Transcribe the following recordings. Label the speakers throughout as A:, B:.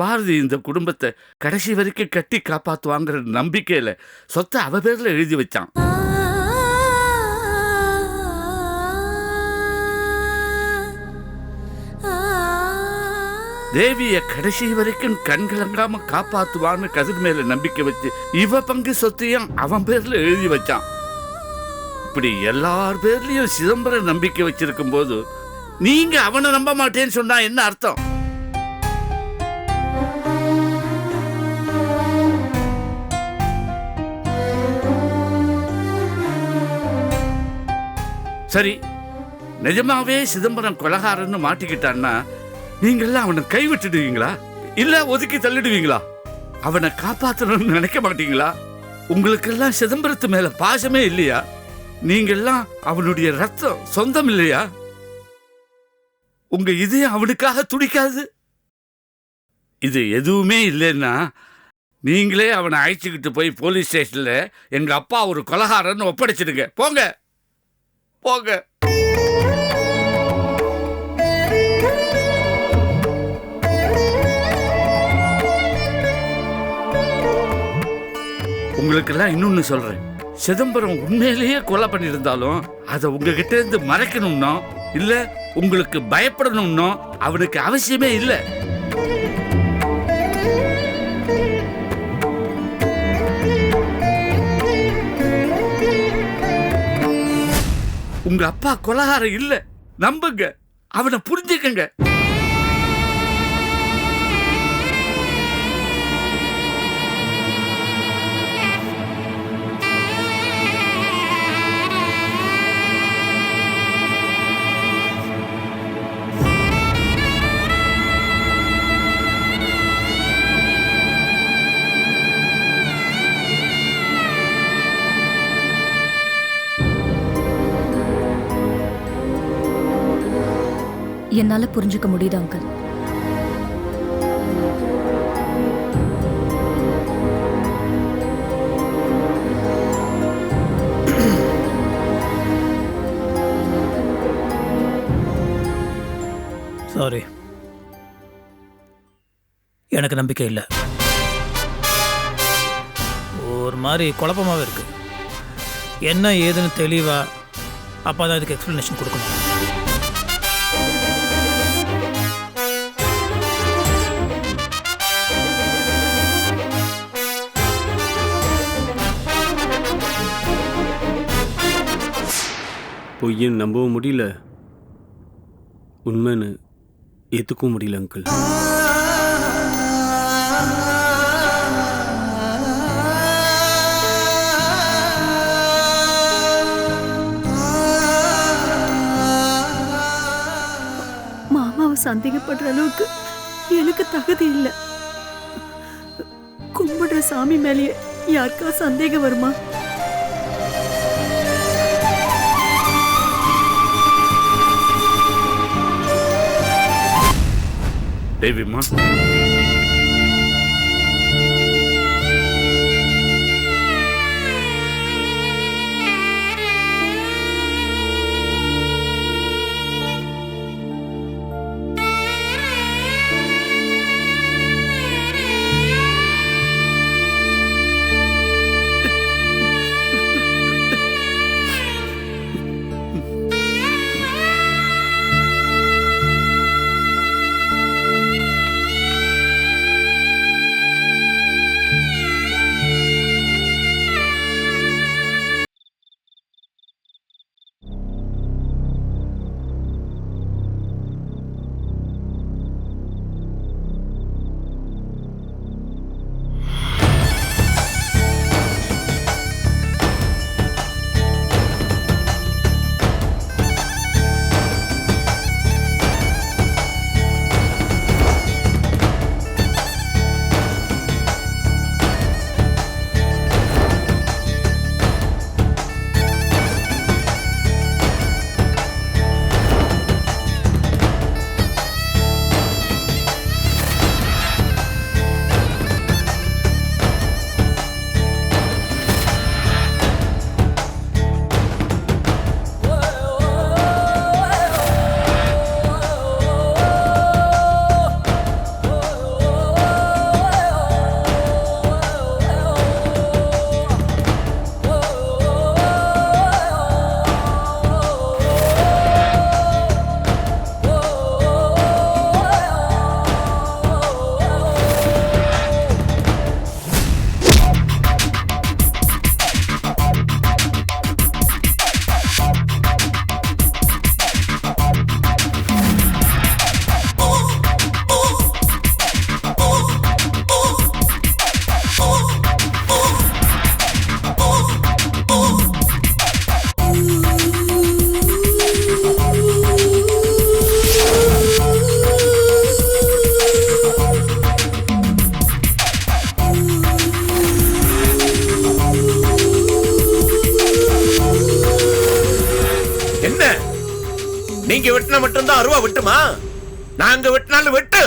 A: பாரதி இந்த குடும்பத்தை கடைசி வரைக்கும் கட்டி காப்பாத்துவாங்கிற நம்பிக்கையில சொத்தை அவ பேர்ல எழுதி வச்சான். தேவிய கடைசி வரைக்கும் கண்கலங்காம காப்பாத்துவான்னு கதிர் மேல நம்பிக்கை வச்சு இவ பங்கு சொத்தையும் அவன் பேர்ல எழுதி வச்சான். இப்படி எல்லார் பேர்லயும் சிதம்பரம் நம்பிக்கை வச்சிருக்கும் போது நீங்க அவனை நம்ப மாட்டேன்னு சொன்னா என்ன அர்த்தம்? சரி, நிஜமாவே சிதம்பரம் கொலகாரன்னு மாட்டிக்கிட்டான்னா நீங்கெல்லாம் அவனை கைவிட்டுடுவீங்களா? இல்ல ஒதுக்கி தள்ளிடுவீங்களா? அவனை காப்பாற்றணும்னு நினைக்க மாட்டீங்களா? உங்களுக்கெல்லாம் சிதம்பரத்து மேல பாசமே இல்லையா? நீங்கெல்லாம் அவனுடைய ரத்தம் சொந்தம் இல்லையா? உங்க இதயம் அவனுக்காக துடிக்காது? இது எதுவுமே இல்லைன்னா நீங்களே அவனை அழைச்சிக்கிட்டு போய் போலீஸ் ஸ்டேஷன்ல எங்க அப்பா ஒரு கொலகாரன்னு ஒப்படைச்சிடுங்க. போங்க போங்க. உங்களுக்கெல்லாம் இன்னொன்னு சொல்றேன். சிதம்பரம் உண்மையிலேயே கொலை பண்ணியிருந்தாலும் அதை உங்ககிட்ட இருந்து மறைக்கணும்னோ இல்ல உங்களுக்கு பயப்படணும்னோ அவனுக்கு அவசியமே இல்லை. உங்க அப்பா கொலகாரம் இல்ல, நம்புங்க, அவனை புரிஞ்சுக்கங்க.
B: என்னால புரிஞ்சுக்க முடியுது அங்கிள்.
C: சாரி, எனக்கு நம்பிக்கை இல்லை. ஒரு மாதிரி குழப்பமாகவே இருக்கு. என்ன ஏதுன்னு தெளிவா அப்பா தான் இதுக்கு எக்ஸ்பிளனேஷன் கொடுக்கணும்.
D: பொய்யன்னு நம்பவும் முடியல, உண்மைன்னு ஏற்றுக்கவும் முடியல அங்கிள்.
E: மாமாவை சந்தேகப்படுற அளவுக்கு எனக்கு தகுதி இல்லை. கும்பிடுற சாமி மேலேயே யாருக்கா சந்தேகம் வருமா?
A: தேவிம்மா,
F: நீங்க வெட்டினா மட்டும்தான் அருவா வெட்டுமா? நாங்க வெட்டினாலும் வெட்டு.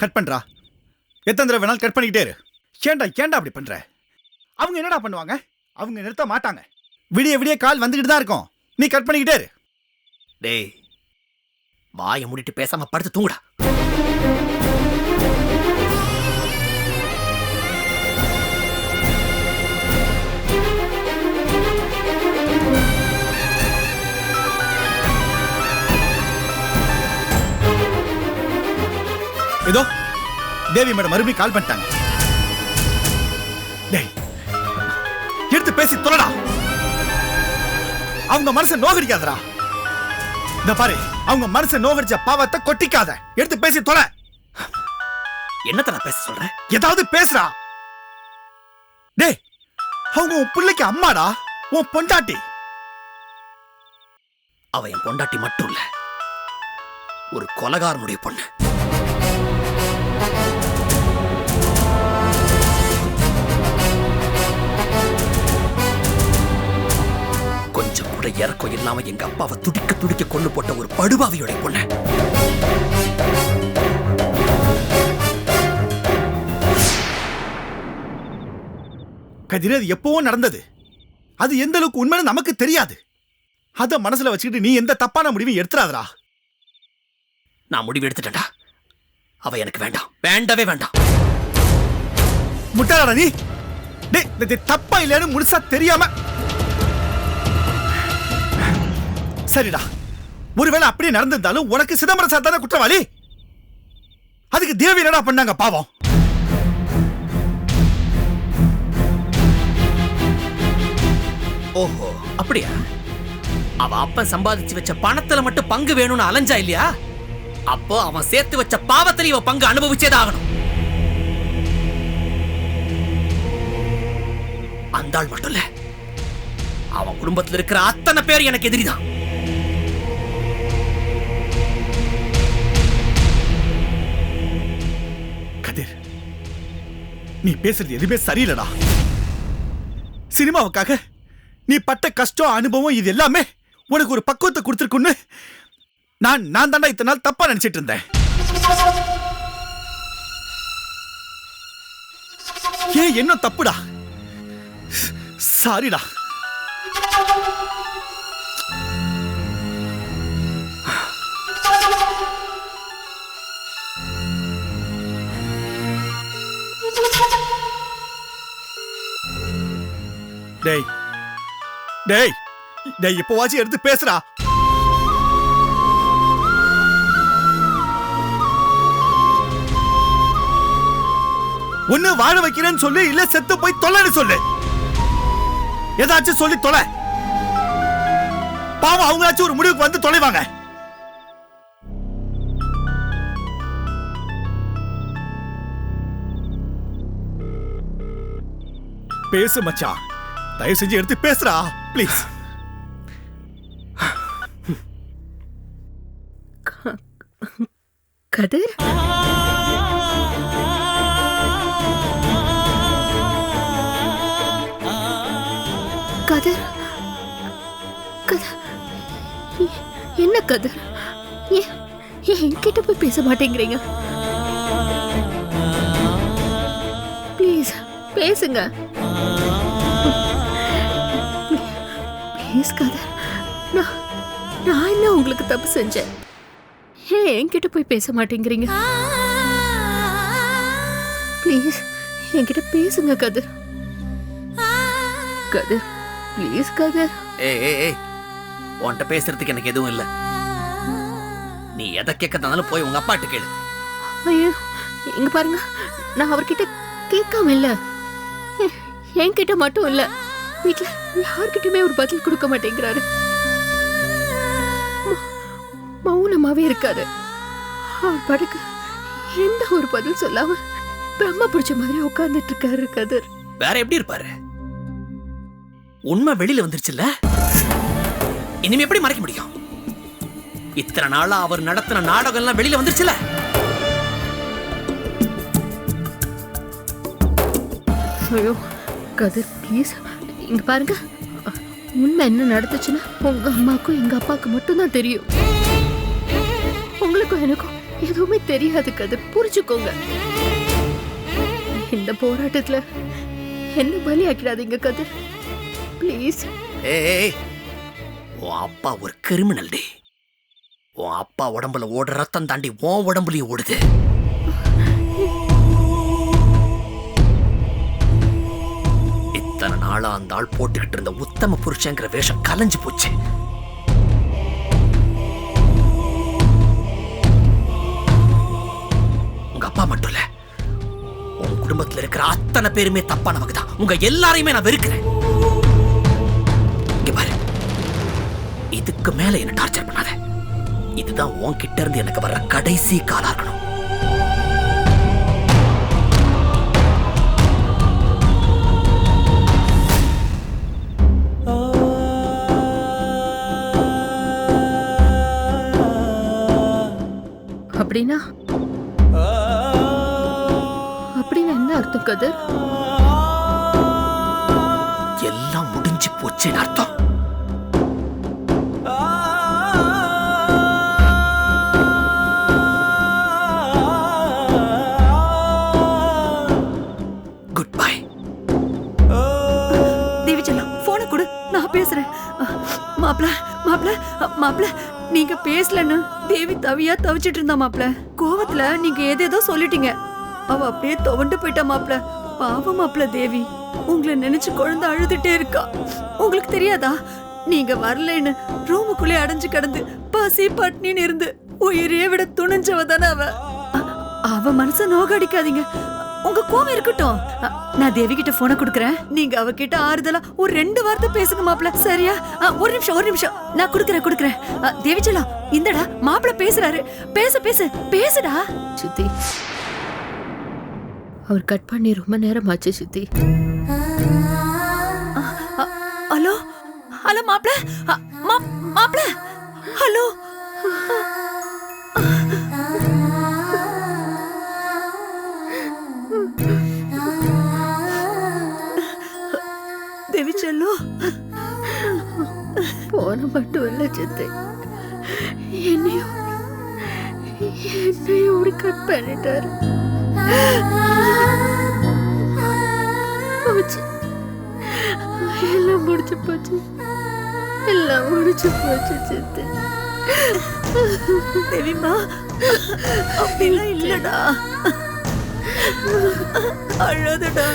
G: கட் பண்றா. எத்தனை தடவை வேணாலும் கட் பண்ணிக்கிட்டே இரு. ஏன்டா அப்படி பண்ற? அவங்க என்னடா பண்ணுவாங்க? அவங்க நிறுத்த மாட்டாங்க. விடிய விடிய கால் வந்துகிட்டு தான் இருக்கும். நீ கட் பண்ணிக்கிட்டே இரு.
F: டேய், வாயை மூடிட்டு பேசாம படுத்து தூங்குடா.
G: இதோ தேவி மேடம் மறுபடியும் கால் பண்ணிட்டாங்க. டேய் எடுத்து பேசி தொலைடா. அவங்க மனசை நோகடிக்காதடா. இந்த பாரு, அவங்க மனசை நோகடிச்ச பாவத்தை கொட்டிக்காத. எடுத்து பேசி தொலை.
H: என்னத்த நான் பேச சொல்றேன்?
G: ஏதாவது பேசுறா. டேய் அவங்க உன் பிள்ளைக்கு அம்மாடா, உன் பொண்டாட்டி.
H: அவ என் பொண்டாட்டி மட்டும் இல்ல, ஒரு கொலகாரனுடைய பொண்ணு. கொஞ்சம் கூட இறக்கம் இல்லாம எங்க அப்பாவை துடிக்க துடிக்க கொண்டு போட்ட ஒரு படுபாவியோட பொண்ணு.
G: கதிர், அது எப்பவோ நடந்தது. அது எந்த அளவுக்கு உண்மைன்னு நமக்கு தெரியாது. அத மனசுல வச்சுக்கிட்டு நீ எந்த தப்பான முடிவையும் எடுத்துறாதடா.
H: நான் முடிவு எடுத்துட்டேன்டா. அவ எனக்கு வேண்டாம், வேண்டவே வேண்டாம்.
G: முட்டாளடா நீ. டேய் இது தப்பா இல்லைன்னு முழுசா தெரியாம. சரிடா, ஒருவேளை அப்படியே நடந்திருந்தாலும் உனக்கு சிதம்பரம் சார் தானே குற்றவாளி. அதுக்கு தேவி என்னடா பண்ணாங்க பாவம்.
H: ஓஹோ, அப்படியா? அவ அப்ப சம்பாதிச்சு வச்ச பணத்துல மட்டும் பங்கு வேணும்னு அலைஞ்சா இல்லையா? அப்போ அவன் சேர்த்து வச்ச பாவத்துல இவ பங்கு அனுபவிச்சேதான் ஆகணும். அந்த ஆள் மட்டும் இல்ல, அவன் குடும்பத்துல இருக்கிற அத்தனை பேர் எனக்கு எதிரிதான்.
G: கதிர், நீ பேசுறது எதுவுமே சரியில்லடா. சினிமாவுக்காக நீ பட்ட கஷ்டம் அனுபவம் இது எல்லாமே உனக்கு ஒரு பக்குவத்தை கொடுத்துருக்குன்னு நான் தாண்டா இத்தனை நாள் தப்பா நினைச்சிட்டு இருந்தேன். ஏன் என்ன தப்புடா. சாரிடா. டேய் டேய் டேய் இப்போவாச்சும் எடுத்து பேசுறா. ஒண்ணு வாழ வைக்கிறேன்னு சொல்லு, இல்ல செத்து போய் தொலைன்னு சொல்லு. ஏதாச்சும் சொல்லி தொலை. பாவம் அவங்களாச்சும் ஒரு முடிவுக்கு வந்து தொலைவாங்க. பேசு மச்சான், தயவு செஞ்சு எடுத்து பேசுறா ப்ளீஸ்.
E: கதிர், கதிர், கதிர், என்ன கதிர்? என்கிட்ட போய் பேச மாட்டேங்கிறீங்க? ப்ளீஸ் பேசுங்க. ப்ளீஸ் கதிர், நான் என்ன உங்களுக்கு தப்பு செஞ்சேன்? ஏன் என்கிட்ட போய் பேச மாட்டேங்கிறீங்க? ப்ளீஸ் என்கிட்ட பேசுங்க கதிர். கதிர் ப்ளீஸ் கதிர்.
H: ஏய், உன்கிட்ட பேசுறதுக்கு எனக்கு எதுவும் இல்ல. நீ எதை கேட்கறதாலும் போய் உங்க அப்பாட்ட கேளு.
E: ஐயோ இங்க பாருங்க, நான் அவர்கிட்ட கேட்காம இல்ல, என்கிட்ட மட்டும் இல்ல, வீட்டுல யார்கிட்டயுமே ஒரு பதில் கொடுக்க மாட்டேங்கிறாரு. மௌனமாவே இருக்காரு. அவர் படுக்க எந்த ஒரு பதில் சொல்லாம பிரம்ம பிடிச்ச மாதிரி உட்கார்ந்துட்டு இருக்காரு கதிர்.
H: வேற எப்படி இருப்பாரு? உண்மை வெளியில வந்துருச்சுல்ல, இனிமே எப்படி மறைக்க முடியும்? இத்தனை நாளா அவர் நடத்தின நாடகம் எல்லாம் வெளியில வந்துருச்சுல.
E: ஐயோ கதிர் ப்ளீஸ் இங்க பாருங்க, உண்மை என்ன நடந்துச்சுன்னா உங்க அம்மாக்கும் எங்க அப்பாவுக்கு மட்டும்தான் தெரியும். உங்களுக்கும் எனக்கும் எதுவுமே தெரியாது கதிர், புரிஞ்சுக்கோங்க. இந்த போராட்டத்துல என்ன பலி ஆக்கிடாதீங்க கதிர் ப்ளீஸ்.
H: ஏய், உன் அப்பா ஒரு கிரிமினல் டே. உன் அப்பா உடம்புல ஓடுற ரத்தம் தாண்டி உன் உடம்புலயும் ஓடுது. இத்தனை நாளா அந்த ஆள் போட்டுக்கிட்டு இருந்த உத்தம புருஷங்கிற வேஷம் கலைஞ்சு போச்சு. உங்க குடும்பத்துல இருக்கிற அத்தனை பேருமே தப்பானவங்க தான். உங்க எல்லாரையுமே நான் வெறுக்கிறேன். இங்க பாரு, இதுக்கு மேல என்ன டார்ச்சர் பண்ணாத. இதுதான் உன்கிட்ட இருந்து எனக்கு வர்ற கடைசி காலா இருக்கணும்.
E: அப்படின்னா என்ன அர்த்தம் கதிர்?
H: எல்லாம் முடிஞ்சு போச்சுன்னு அர்த்தம். Good bye.
B: தேவி செல்லம், போனை கொடு, நான் பேசுறேன். மாப்ள நீங்க பேசலன்னு தேவி தவியா தவிச்சிட்டு இருந்தா மாப்ள. கோவத்துல நீங்க ஏதேதோ சொல்லிட்டீங்க. அவ அப்படியே துவண்டு போயிட்டா மாப்ள. பாவம் மாப்ள, தேவி உங்களை நினைச்சு குழந்தை அழுதுட்டே இருக்கா. உங்களுக்கு தெரியாதா? நீங்க வரலன்னு ரூமுக்குள்ளே அடைஞ்சு கிடந்து பசி பட்னின்னு இருந்து உயிரே விட துணிஞ்சவ தானே அவ. அவ மனச நோகடிக்காதீங்க. உங்க கோவம் இருக்கட்டும். நான் தேவி கிட்ட போனை கொடுக்கறேன். நீங்க அவகிட்ட ஆறுதலா ஒரு 2 வார்த்தை பேசுங்க மாப்ள, சரியா? ஒரு நிமிஷம் நான் கொடுக்கறேன். தேவி செல்லம், இந்தடா மாப்ள பேசுறாரு. பேசுடா.
E: சித்தி, அவர் கட் பண்ணி ரொம்ப நேரம் ஆச்சு சித்தி.
B: ஹலோ மாப்ள, மாப்ள, ஹலோ. தேவி செல்லம்,
E: போன மட்டும் இல்ல சித்தி, என்னையும் ஒரு கட் பண்ணிட்டாரு. போச்சு, எல்லாம் முடிச்சு போச்சு சித்தி.
B: தேவிமா, அப்படிலாம் இல்லடா, அழாதடா.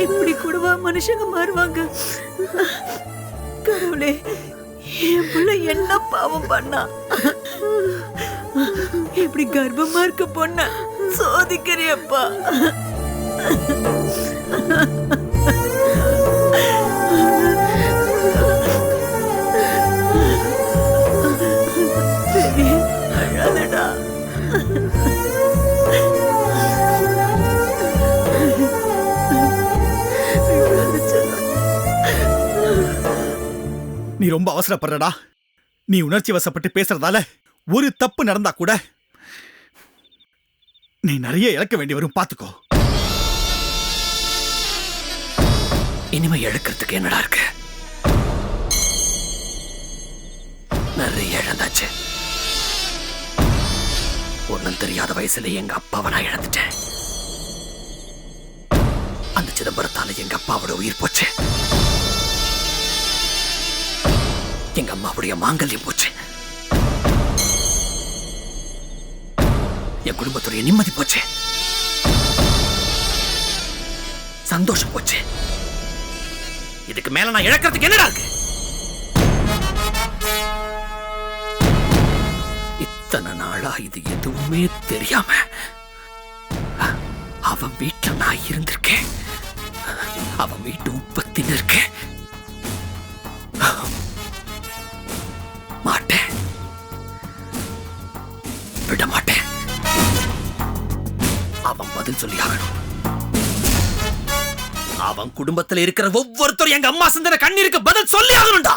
B: இப்படி கூடவா மனுஷங்க மாறுவாங்க? கடவுளே, என் புள்ள என்ன பாவம் பண்ணா? இப்படி கர்ப்பமா இருக்க பொண்ண சோதிக்கிறியப்பா. அழாதடா.
G: நீ ரொம்ப அவசரப்படுறடா. நீ உணர்ச்சி வசப்பட்டு பேசுறதால ஒரு தப்பு நடந்தா கூட நீ நிறைய இழக்க வேண்டி வரும், பாத்துக்கோ.
H: இனிமே இழக்கிறதுக்கு என்னடா இருக்கு? நிறைய இழந்தாச்சு. ஒன்னும் தெரியாத வயசுல எங்க அப்பாவை நான் இழந்துட்டேன். அந்த சிதம்பரத்தால எங்க அப்பாவோட உயிர் போச்சு. எங்க அம்மாவுடைய மாங்கல்யம் போச்சு. என் குடும்பத்துடைய நிம்மதி போச்சு. சந்தோஷம் போச்சு. இதுக்கு மேல நான் இழக்கிறதுக்கு என்னடா இருக்கு? இத்தனை நாளா இது எதுவுமே தெரியாம அவன் வீட்டுல நான் இருந்திருக்கேன். அவன் வீட்டு உற்பத்தின்னு இருக்கேன். மாட்டேன், விட மாட்டேன். அவன் பதில் சொல்லி ஆகணும். அவன் குடும்பத்தில் இருக்கிற ஒவ்வொருத்தரும் எங்க அம்மா சிந்தன கண்ணீருக்கு பதில் சொல்லி ஆகணும்டா.